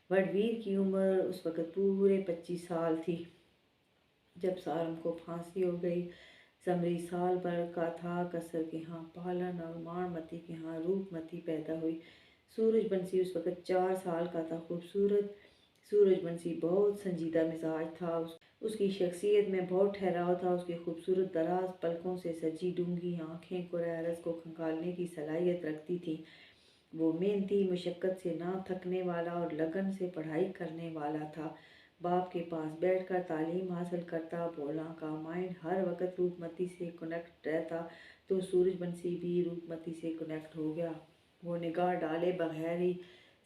वडवीर की उम्र उस वक़्त पूरे 25 साल थी जब सारम को फांसी हो गई। समरी साल भर का था। कसर के यहाँ पालन और माणमती के यहाँ रूपमती पैदा हुई। सूरजबंसी उस वक़्त 4 साल का था। खूबसूरत सूरजबंसी बहुत संजीदा मिजाज था। उसकी शख्सियत में बहुत ठहराव था। उसकी खूबसूरत दराज पलकों से सजी डूंगी आँखें कुरैरस को खंगालने की सलाहियत रखती थीं। वो मेहनती, मुशक्क़त से ना थकने वाला और लगन से पढ़ाई करने वाला था। बाप के पास बैठकर तालीम हासिल करता। भोला का माइंड हर वक्त रूपमती से कनेक्ट रहता, तो सूरजबंसी भी रूपमती से कनेक्ट हो गया। वो निगाह डाले बगैर ही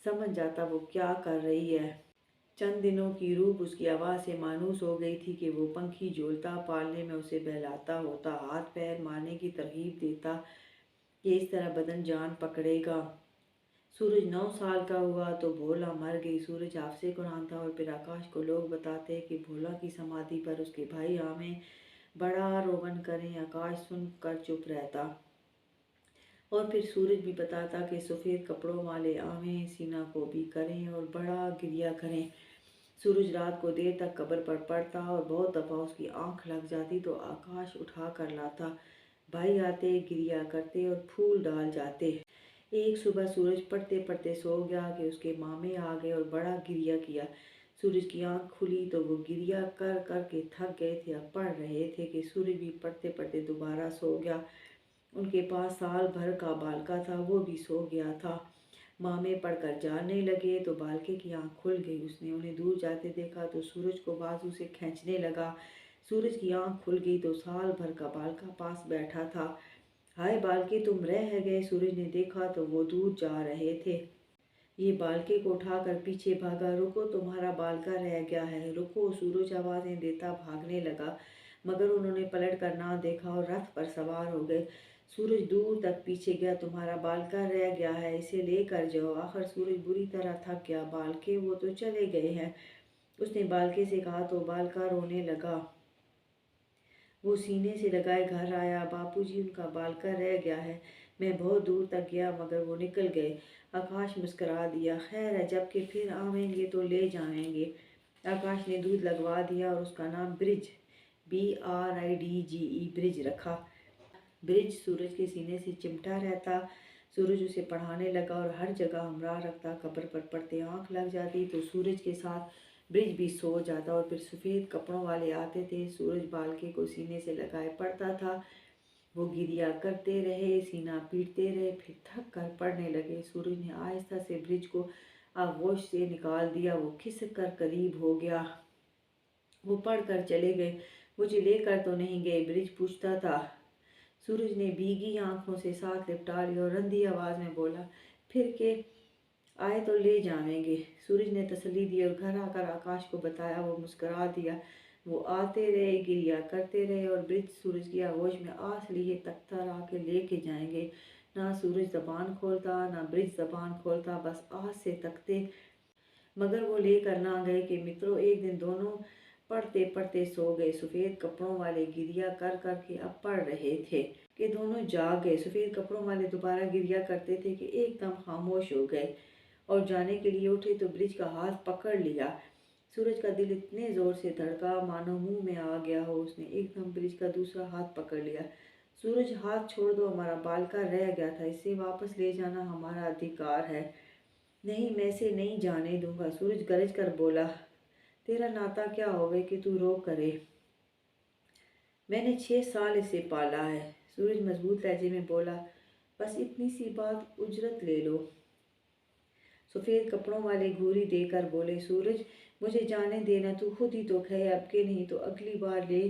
समझ जाता वो क्या कर रही है। चंद दिनों की रूप उसकी आवाज़ से मानूस हो गई थी कि वो पंखी झोलता, पालने में उसे बहलाता होता, हाथ पैर मारने की तरगीब देता कि इस तरह बदन जान पकड़ेगा। सूरज 9 साल का हुआ तो भोला मर गई। सूरज हाफ़िज़े कुरान था और फिर आकाश को लोग बताते कि भोला की समाधि पर उसके भाई आमे बड़ा रोवन करें। आकाश सुनकर चुप रहता और फिर सूरज भी बताता कि सफ़ेद कपड़ों वाले आवें सीना को भी करें और बड़ा गिरिया करें। सूरज रात को देर तक कब्र पर पड़ता और बहुत दफ़ा उसकी आंख लग जाती तो आकाश उठा कर लाता। भाई आते, गिरिया करते और फूल डाल जाते। एक सुबह सूरज पढ़ते पढ़ते सो गया कि उसके मामे आ गए और बड़ा गिरिया किया। सूरज की आंख खुली तो वो गिरिया कर कर के थक गए थे। अब पढ़ रहे थे कि सूरज भी पढ़ते पढ़ते दोबारा सो गया। उनके पास साल भर का बालका था, वो भी सो गया था। मामे पढ़कर जाने लगे तो बालके की आंख खुल गई। उसने उन्हें दूर जाते देखा तो सूरज को बाजू से खींचने लगा। सूरज की आंख खुल गई तो साल भर का बालका पास बैठा था। हाय बालके, तुम रह गए। सूरज ने देखा तो वो दूर जा रहे थे। ये बालके को उठाकर पीछे भागा। रुको, तुम्हारा बालका रह गया है, रुको। सूरज आवाज़ें देता भागने लगा, मगर उन्होंने पलट कर ना देखा और रथ पर सवार हो गए। सूरज दूर तक पीछे गया। तुम्हारा बालका रह गया है, इसे लेकर जाओ। आखिर सूरज बुरी तरह थक गया। बालके, वो तो चले गए हैं, उसने बालके से कहा तो बालका रोने लगा। वो सीने से लगाए घर आया। बापूजी, उनका बालका रह गया है, मैं बहुत दूर तक गया मगर वो निकल गए। आकाश मुस्करा दिया। खैर है, जबकि फिर आवेंगे तो ले जाएंगे। आकाश ने दूध लगवा दिया और उसका नाम ब्रिज, BRIDGE ब्रिज रखा। ब्रिज सूरज के सीने से चिमटा रहता। सूरज उसे पढ़ाने लगा और हर जगह हमरा रखता। कब्र पर पड़ते आंख लग जाती तो सूरज के साथ ब्रिज भी सो जाता और फिर सफ़ेद कपड़ों वाले आते थे। सूरज बालके को सीने से लगाए पड़ता था। वो गिरिया करते रहे, सीना पीटते रहे, फिर थक कर पड़ने लगे। सूरज ने आहिस्ता से ब्रिज को आगोश से निकाल दिया। वो खिसक कर करीब हो गया। वो पढ़ कर चले गए। मुझे लेकर तो नहीं गए, ब्रिज पूछता था। सूरज ने भीगी आंखों से साथ लिपटा लिया और रंधी आवाज़ में बोला, फिर के आए तो ले जाएंगे। सूरज ने तसल्ली दी और घर आकर आकाश को बताया। वो मुस्करा दिया। वो आते रहे, गिरिया करते रहे और ब्रिज सूरज की आगोश में आस लिए तख्ता ला के लेके जाएंगे। ना सूरज जबान खोलता, ना ब्रिज जबान खोलता, बस आस से तकते। मगर वो लेकर ना गए कि मित्रों, एक दिन दोनों पढ़ते पढ़ते सो गए। सफ़ेद कपड़ों वाले गिरिया कर कर के अब पढ़ रहे थे कि दोनों जाग गए। सफ़ेद कपड़ों वाले दोबारा गिरिया करते थे कि एकदम खामोश हो गए और जाने के लिए उठे तो ब्रिज का हाथ पकड़ लिया। सूरज का दिल इतने ज़ोर से धड़का मानो मुंह में आ गया हो। उसने एकदम ब्रिज का दूसरा हाथ पकड़ लिया। सूरज, हाथ छोड़ दो, हमारा बालका रह गया था, इसे वापस ले जाना हमारा अधिकार है। नहीं, मैं इसे नहीं जाने दूंगा। सूरज गरज कर बोला, तेरा नाता क्या होवे कि तू रो करे। मैंने 6 साल इसे पाला है। सूरज मजबूत लहजे में बोला, बस इतनी सी बात उजरत ले लो। सफ़ेद कपड़ों वाले घूरी देकर बोले, सूरज मुझे जाने देना, तू खुद ही तो कहे अब के नहीं तो अगली बार ले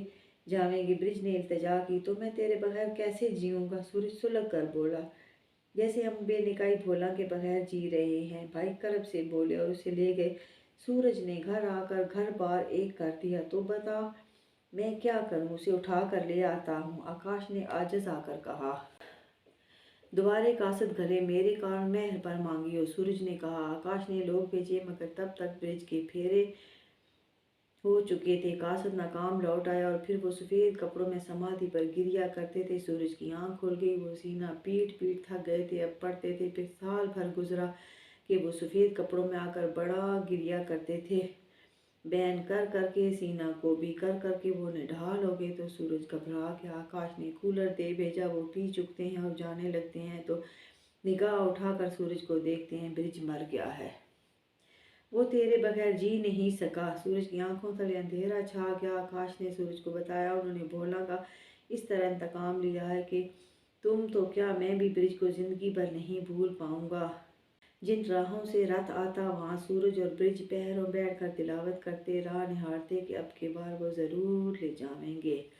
जावेंगे। ब्रिज ने इल्तजा की, तो मैं तेरे बगैर कैसे जीऊँगा। सूरज सुलग कर बोला, जैसे हम बेनिकाई भोला के बगैर जी रहे हैं। भाई करब से बोले और उसे ले गए। सूरज ने घर आकर घर बार एक कर दिया। तो बता मैं क्या करूं, उसे उठा कर ले आता हूँ, आकाश ने आजिज़ आकर कहा। दोबारे कासत गले, मेरे कारण मेहर पर मांगी हो, सूरज ने कहा। आकाश ने लोग भेजे मगर तब तक ब्रिज के फेरे हो चुके थे। कासत नाकाम लौट आया और फिर वो सफ़ेद कपड़ों में समाधि पर गिरिया करते थे। सूरज की आंख खुल गई। वो सीना पीट पीट थक गए थे, अब पढ़ते थे। फिर साल भर गुजरा। कि वो सफ़ेद कपड़ों में आकर बड़ा गिरिया करते थे। बैन कर कर के सीना को भी कर कर के वो निढाल हो गए। तो सूरज घबरा के आकाश ने कूलर दे भेजा। वो पी चुकते हैं और जाने लगते हैं तो निगाह उठाकर सूरज को देखते हैं, ब्रिज मर गया है, वो तेरे बगैर जी नहीं सका। सूरज की आंखों तले अंधेरा छा गया। आकाश ने सूरज को बताया। उन्होंने बोला का इस तरह इंतकाम लिया है कि तुम तो क्या, मैं भी ब्रिज को जिंदगी भर नहीं भूल पाऊंगा। जिन राहों से रथ आता वहाँ सूरज और ब्रिज पैरों बैठ कर तिलावत करते, राह निहारते कि अब के बार वो ज़रूर ले जाएंगे।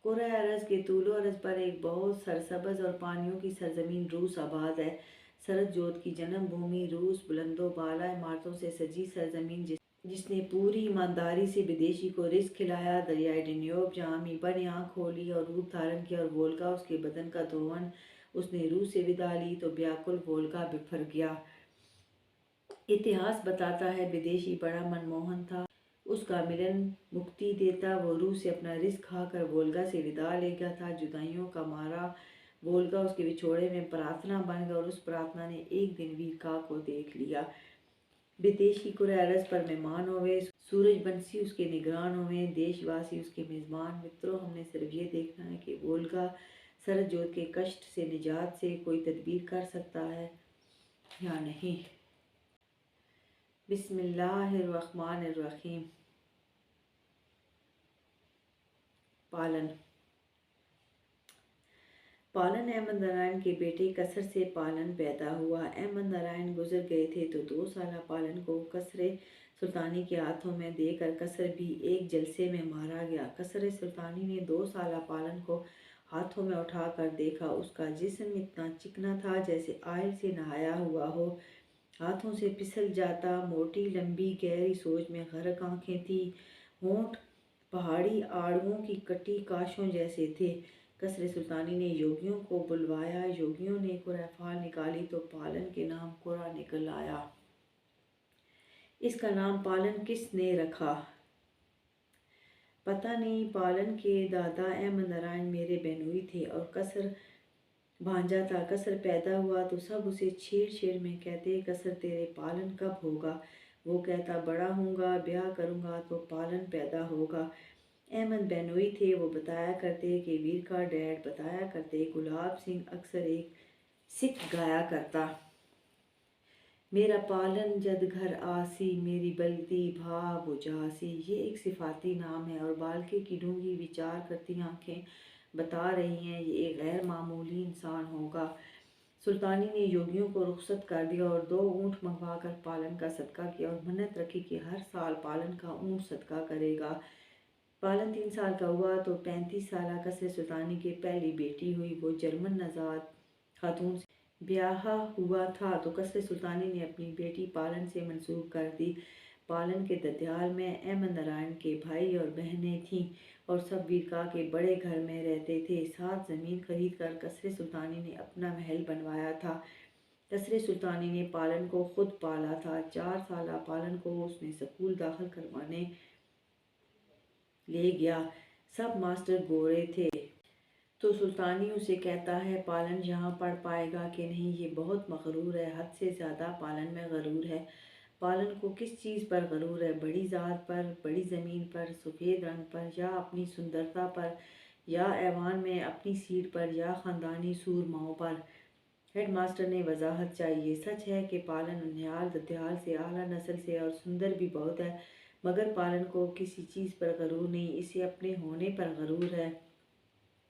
कुर्रा अरज के तूलो अरज पर एक बहुत सरसब्ज और पानियों की सरजमीन रूस आबाद है। शरद जोत की जन्मभूमि रूस, बुलंदो बाला इमारतों से सजी सरजमीन जिसने पूरी ईमानदारी से विदेशी को रिस्क खिलाया। दरियाए डेन्यूब जहाँ मीबा ने आँख खोली और रूप धारण किया और वोल्गा उसके बदन का धोवन, उसने रूस से विदा ली तो व्याकुल वोल्गा बिफर गया। इतिहास बताता है विदेशी बड़ा मनमोहन था, उसका मिलन मुक्ति देता। वो रूस से अपना रिस्क खाकर वोल्गा से विदा ले गया था। जुदाइयों का मारा वोल्गा उसके विछोड़े में प्रार्थना बन गया और उस प्रार्थना ने एक दिन वीरका को देख लिया। विदेशी कुरैरस पर मेहमान हुए, सूरज बंसी उसके निगरान हुए, देशवासी उसके मेज़बान। मित्रों, हमने सिर्फ ये देखना है कि वोल्गा शरद जोत के कष्ट से निजात से कोई तदबीर कर सकता है या नहीं। बिस्मिल्लाहिर्रहमानिर्रहीम। पालन अहमद नारायण के बेटे कसर से पालन पैदा हुआ। अहमद नारायण गुजर गए थे तो 2 साल पालन को कसरे सुल्तानी के हाथों में देकर कसर भी एक जलसे में मारा गया। कसर सुल्तानी ने 2 साल पालन को हाथों में उठाकर देखा। उसका जिस्म इतना चिकना था जैसे आयल से नहाया हुआ हो, हाथों से फिसल जाता। मोटी लंबी गहरी सोच में गर्क आंखें थी, होंठ पहाड़ी आड़ुओं की कटी काशों जैसे थे। कसरे सुल्तानी ने योगियों को बुलवाया। योगियों ने कुरैफाल निकाली तो पालन के नाम कुरा निकल आया। इसका नाम पालन किसने रखा पता नहीं। पालन के दादा अहमद नारायण मेरे बेनोई थे और कसर भांजा था। कसर पैदा हुआ तो सब उसे छेड़ में कहते, कसर तेरे पालन कब होगा। वो कहता, बड़ा होऊंगा, ब्याह करूंगा तो पालन पैदा होगा। अहमद बेनोई थे, वो बताया करते कि वीर का डैड बताया करते। गुलाब सिंह अक्सर एक सिख गाया करता, मेरा पालन जद घर आसी, मेरी बलती भाव उजासी। ये एक सिफाती नाम है और बालके की डूंगी विचार करती आंखें बता रही हैं ये एक गैर मामूली इंसान होगा। सुल्तानी ने योगियों को रुखसत कर दिया और 2 ऊँट मंगवा कर पालन का सदका किया और मन्नत रखी कि हर साल पालन का ऊँट सदका करेगा। पालन 3 साल का हुआ तो 35 साल कसरे सुल्तानी की पहली बेटी हुई। वो जर्मन नजात खातून से ब्याह हुआ था तो कसरे सुल्तानी ने अपनी बेटी पालन से मंसूब कर दी। पालन के ददयाल में अहमद नारायण के भाई और बहनें थीं और सब वीरका के बड़े घर में रहते थे। 7 ज़मीन खरीद कर कसरे सुल्तानी ने अपना महल बनवाया था। कसरे सुल्तानी ने पालन को खुद पाला था। 4 साल पालन को उसने स्कूल दाखिल करवाने ले गया। सब मास्टर गोरे थे तो सुल्तानी उसे कहता है, पालन यहाँ पढ़ पाएगा कि नहीं। ये बहुत मगरूर है, हद से ज़्यादा पालन में गरूर है। पालन को किस चीज़ पर गरूर है, बड़ी ज़ात पर, बड़ी ज़मीन पर, सफ़ेद रंग पर, या अपनी सुंदरता पर, या ऐवान में अपनी सीट पर, या ख़ानदानी सूरमाओं पर। हेडमास्टर ने वजाहत चाहिए। सच है कि पालन निहाल ददयाल से, आला नस्ल से और सुंदर भी बहुत है, मगर पालन को किसी चीज़ पर गरूर नहीं, इसे अपने होने पर गरूर है।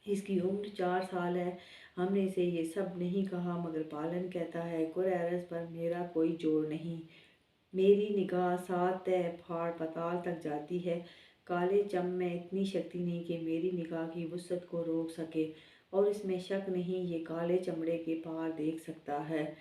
इसकी उम्र 4 साल है। हमने इसे ये सब नहीं कहा मगर पालन कहता है, कुरैरस पर मेरा कोई जोर नहीं। मेरी निगाह 7 तह फाड़ पाताल तक जाती है। काले चम में इतनी शक्ति नहीं कि मेरी निगाह की वुसअत को रोक सके और इसमें शक नहीं ये काले चमड़े के पार देख सकता है।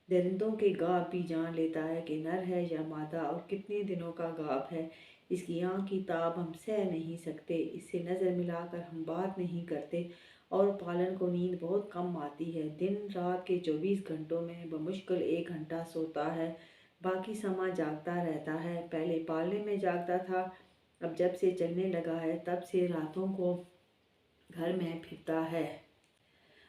दरिंदों के गाब भी जान लेता है कि नर है या मादा और कितने दिनों का गाब है। इसकी आँख की ताब हम सह नहीं सकते, इससे नज़र मिलाकर हम बात नहीं करते और पालन को नींद बहुत कम आती है। दिन रात के 24 घंटों में बमुश्किल 1 घंटा सोता है, बाकी समा जागता रहता है। पहले पालने में जागता था, अब जब से चलने लगा है तब से रातों को घर में फिरता है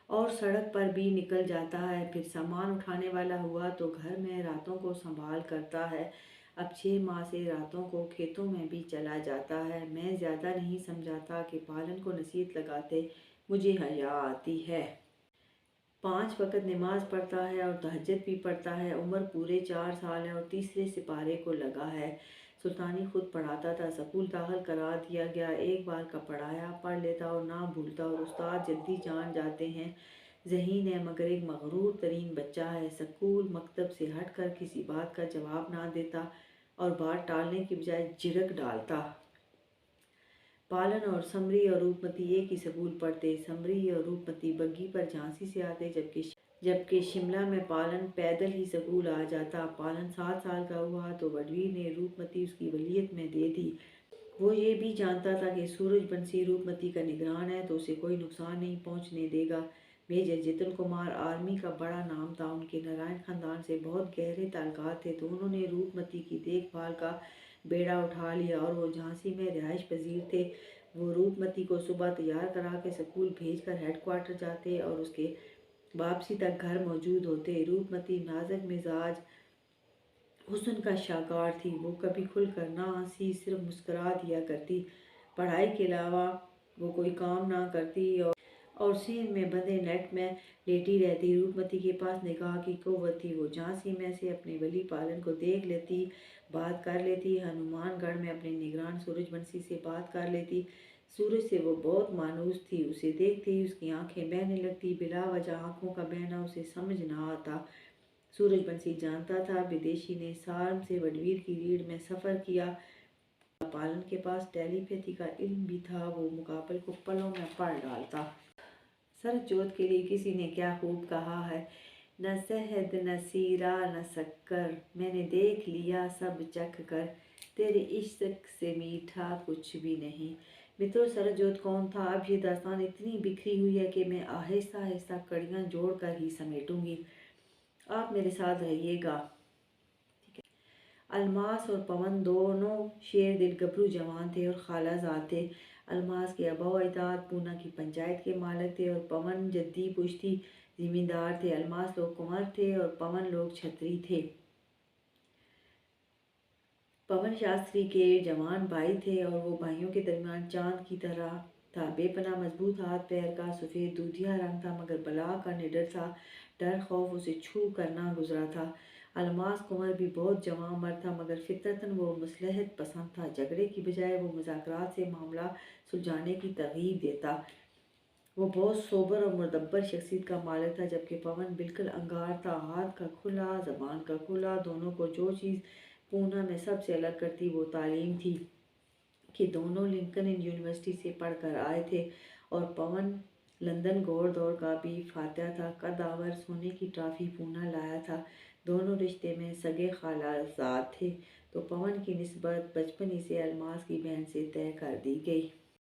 और सड़क पर भी निकल जाता है। फिर सामान उठाने वाला हुआ तो घर में रातों को संभाल करता है। अब 6 माह से रातों को खेतों में भी चला जाता है। मैं ज़्यादा नहीं समझाता कि पालन को नसीहत लगाते मुझे हया आती है। 5 वक्त नमाज पढ़ता है और तहज्जुद भी पढ़ता है। उम्र पूरे 4 साल है और तीसरे सिपारे को लगा है। सुल्तानी खुद पढ़ाता था, स्कूल दाखिल करा दिया गया। एक बार का पढ़ाया पढ़ लेता और ना भूलता, और उस्ताद जल्दी जान जाते हैं। ज़हीन है मगर एक मगरूर तरीन बच्चा है। स्कूल मकतब से हट कर किसी बात का जवाब ना देता और बात टालने की बजाय झिड़क डालता। पालन और समरी और रूपमती एक ही स्कूल पढ़ते। समरी और रूपमती बग्घी पर झांसी से आते, जबकि शिमला में पालन पैदल ही स्कूल आ जाता। पालन 7 साल का हुआ तो वडवीर ने रूपमती उसकी वलीयत में दे दी। वो ये भी जानता था कि सूरजबंसी रूपमती का निगरान है तो उसे कोई नुकसान नहीं पहुंचने देगा। मेजर जितन कुमार आर्मी का बड़ा नाम था। उनके नारायण खानदान से बहुत गहरे ताल्लुकात थे, तो उन्होंने रूपमती की देखभाल का बेड़ा उठा लिया और वो झांसी में रिहाइश पजीर थे। वो रूपमती को सुबह तैयार करा के स्कूल भेजकर हेडक्वार्टर जाते और उसके वापसी तक घर मौजूद होते। रूपमती नाजुक मिजाज हुस्न का शाकार थी। वो कभी खुलकर ना हंसी, सिर्फ मुस्कुरा दिया करती। पढ़ाई के अलावा वो कोई काम ना करती और सीन में बंधे नेट में लेटी रहती। रूपमती के पास निगाह की कुव्वत थी। वो झांसी में से अपने वली पालन को देख लेती, बात कर लेती। हनुमानगढ़ में अपने निगरान सूरजबंसी से बात कर लेती। सूरज से वो बहुत मायूस थी। उसे देखते ही उसकी आंखें बहने लगती। बिला वजह आंखों का बहना उसे समझ ना आता। सूरजबंसी जानता था विदेशी ने सार्म से वडवीर की रीढ़ में सफ़र किया। पालन के पास टेलीपैथी का इल्म भी था। वो मुकाबल को पलों में पढ़ डालता। सरजोत के लिए किसी ने क्या खूब कहा है, न शहद न सीरा न शक्कर, मैंने देख लिया सब चख कर, तेरे इश्क से मीठा कुछ भी नहीं। मित्रों, सरजोत कौन था? अब ये दास्तान इतनी बिखरी हुई है कि मैं आहिस्ता आहिस्ता कड़ियाँ जोड़कर ही समेटूंगी। आप मेरे साथ रहिएगा। अलमास और पवन दोनों शेर दिल गबरू जवान थे और खालाजाद थे। अलमास के आबा अजदाद पूना की पंचायत के मालिक थे और पवन जद्दी पुश्ती जिम्मेदार थे। अलमास लोग कुंवर थे और पवन लोग छतरी थे। पवन शास्त्री के जवान भाई थे और वो भाइयों के दरमियान चांद की तरह था। बेपनाह मजबूत हाथ पैर का सफ़ेद दूधिया रंग था, मगर बला का निडर था। डर खौफ उसे छू कर ना गुजरा था। अलमास कुंवर भी बहुत जवां मर्द था, मगर फितरतन वो मसलहत पसंद था। झगड़े की बजाय वो मुज़ाकरात से मामला सुलझाने की तरगीब देता। वो बहुत सोबर और मुदब्बर शख्सियत का मालिक था, जबकि पवन बिल्कुल अंगार था। हाथ का खुला, ज़बान का खुला। दोनों को जो चीज़ पूना में सबसे अलग करती वो तालीम थी कि दोनों लिंकन यूनिवर्सिटी से पढ़कर आए थे और पवन लंदन घोड़ दौड़ का भी फातिहा था। कदावर सोने की ट्रॉफी पूना लाया था। दोनों रिश्ते में सगे खालाजाद थे, तो पवन की निस्बत बचपन ही से अलमास की बहन से तय कर दी गई।